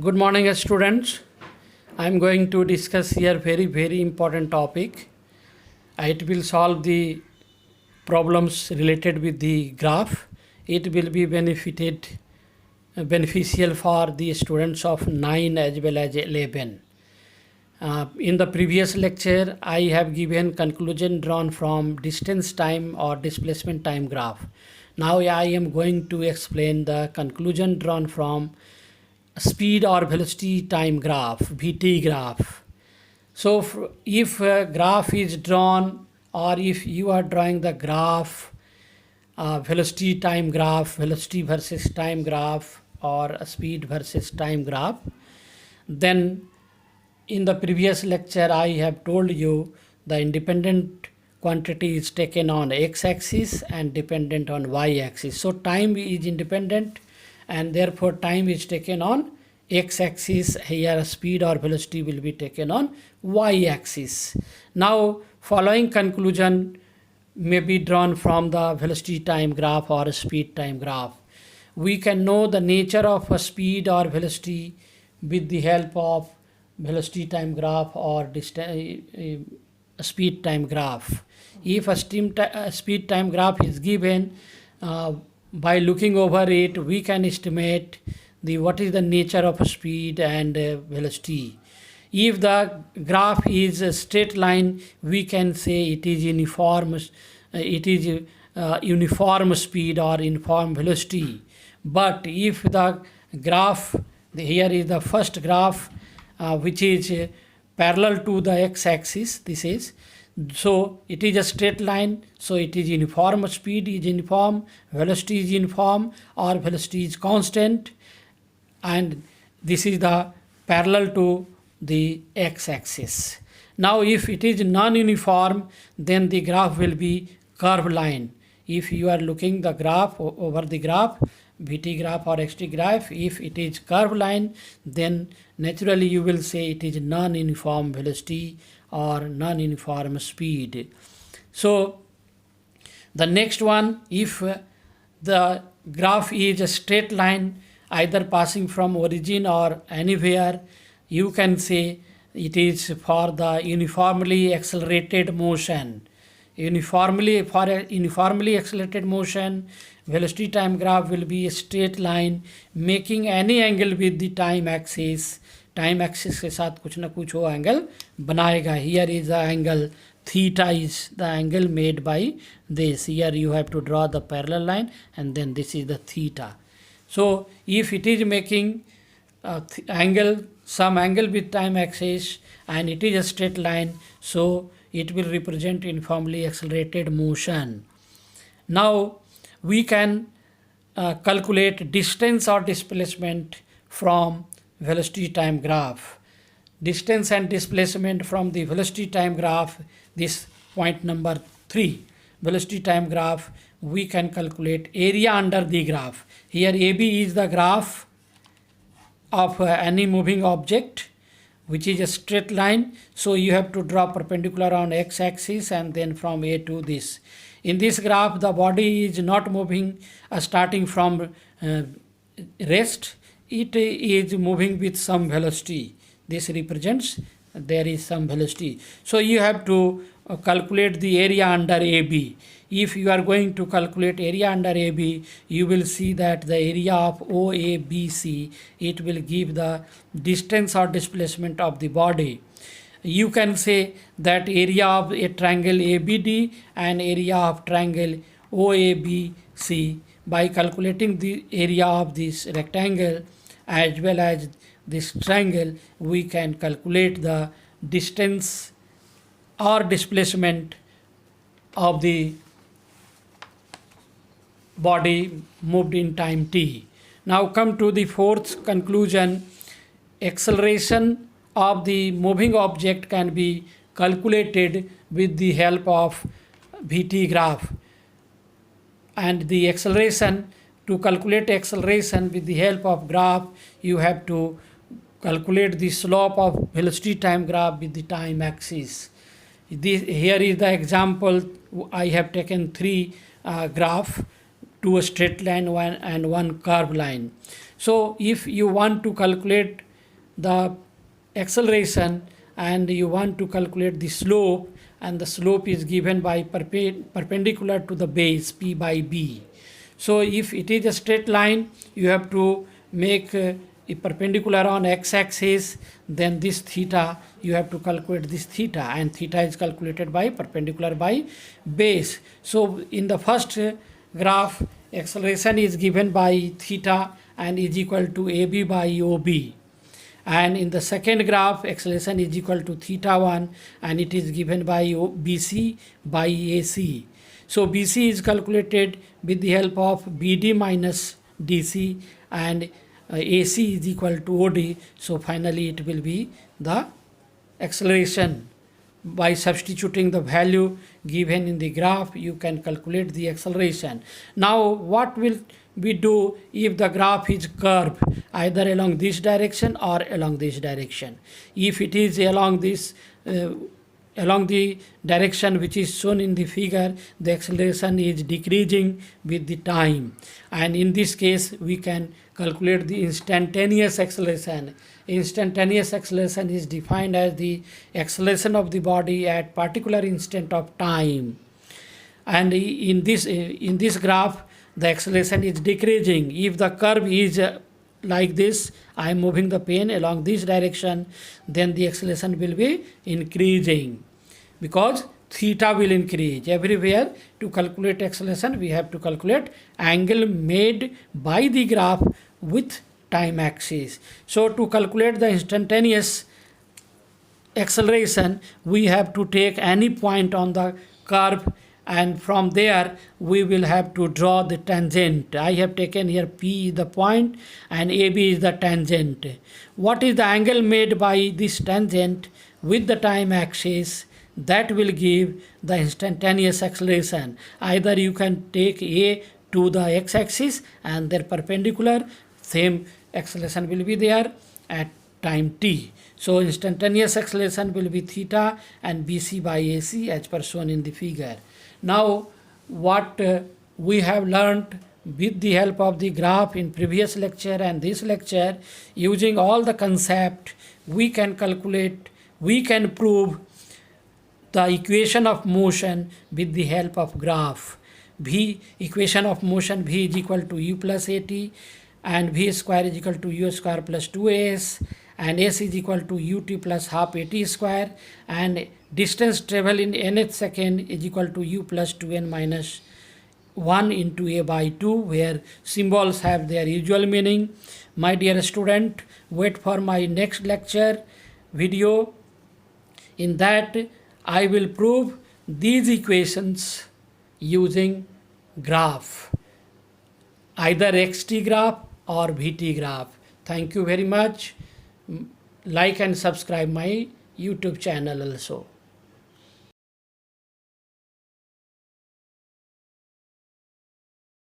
Good morning, students. I am going to discuss here very important topic. It will solve the problems related with the graph. It will be beneficial for the students of 9 as well as 11. In the previous lecture, I have given conclusion drawn from distance time or displacement time graph. Now I am going to explain the conclusion drawn from speed or velocity time graph, VT graph. So if a graph is drawn, or if you are drawing the graph, velocity time graph, velocity versus time graph, or a speed versus time graph, then in the previous lecture I have told you the independent quantity is taken on x-axis and dependent on y-axis. So time is independent and therefore time is taken on x-axis. Here speed or velocity will be taken on y-axis. Now following conclusion may be drawn from the velocity time graph or speed time graph. We can know the nature of a speed or velocity with the help of velocity time graph or speed time graph. If a speed time graph is given, by looking over it, we can estimate what is the nature of speed and velocity. If the graph is a straight line, we can say it is uniform. It is uniform speed or uniform velocity. But if the graph, here is the first graph, which is parallel to the x-axis, this is, so it is a straight line, so it is uniform, speed is uniform, velocity is uniform, or velocity is constant, and this is the parallel to the x-axis. Now if it is non-uniform, then the graph will be curved line. If you are looking the graph over the graph, VT graph or XT graph, if it is curved line, then naturally you will say it is non-uniform velocity or non-uniform speed. So the next one, if the graph is a straight line either passing from origin or anywhere, you can say it is for the uniformly accelerated motion. For a uniformly accelerated motion, velocity time graph will be a straight line making any angle with the time axis. Time axis के साथ कुछ ना कुछ वो angle बनाएगा. Here is the angle theta is the angle made by this. Here you have to draw the parallel line and then this is the theta. So if it is making some angle with time axis and it is a straight line, so it will represent uniformly accelerated motion. Now we can calculate distance or displacement from velocity time graph. Distance and displacement from the velocity time graph, this point number 3, velocity time graph, we can calculate area under the graph. Here AB is the graph of any moving object, which is a straight line, so you have to draw perpendicular on x-axis and then from A to this. In this graph, the body is not moving starting from rest, it is moving with some velocity. This represents there is some velocity. So you have to calculate the area under AB. If you are going to calculate area under AB, you will see that the area of OABC, it will give the distance or displacement of the body. You can say that area of a triangle ABD and area of triangle OABC. By calculating the area of this rectangle as well as this triangle, we can calculate the distance or displacement of the body moved in time t. Now come to the fourth conclusion. Acceleration of the moving object can be calculated with the help of VT graph. And the acceleration, to calculate acceleration with the help of graph, you have to calculate the slope of velocity time graph with the time axis. Here is the example. I have taken 3 graph, 2 straight line, 1 and 1 curved line. So if you want to calculate the acceleration and you want to calculate the slope, and the slope is given by perpendicular to the base P by B. So if it is a straight line, you have to make a perpendicular on x-axis, then this theta, you have to calculate this theta, and theta is calculated by perpendicular by base. So in the first graph, acceleration is given by theta and is equal to AB by OB. And in the second graph, acceleration is equal to theta 1 and it is given by BC by AC. So BC is calculated with the help of BD minus DC, and AC is equal to OD. So finally it will be the acceleration. By substituting the value given in the graph, you can calculate the acceleration. Now what will we do if the graph is curved either along this direction or along this direction? If it is along this along the direction which is shown in the figure, the acceleration is decreasing with the time, and in this case we can calculate the instantaneous acceleration. Instantaneous acceleration is defined as the acceleration of the body at particular instant of time, and in this graph the acceleration is decreasing. If the curve is like this, I am moving the pen along this direction, then the acceleration will be increasing because theta will increase. Everywhere to calculate acceleration, we have to calculate angle made by the graph with time axis. So to calculate the instantaneous acceleration, we have to take any point on the curve, and from there we will have to draw the tangent. I have taken here P is the point and AB is the tangent. What is the angle made by this tangent with the time axis? That will give the instantaneous acceleration. Either you can take A to the x-axis and their perpendicular, same acceleration will be there at time t. So instantaneous acceleration will be theta and BC by AC as per shown in the figure. Now what we have learned with the help of the graph in previous lecture and this lecture, using all the concept, we can calculate, we can prove the equation of motion with the help of graph. V, equation of motion, V is equal to U plus AT, and V square is equal to U square plus 2AS, and S is equal to UT plus half AT square, and distance travel in nth second is equal to U plus 2n minus 1 into A by 2, where symbols have their usual meaning. My dear student, wait for my next lecture video. In that I will prove these equations using graph, either xt graph or vt graph. Thank you very much. Like and subscribe my YouTube channel also.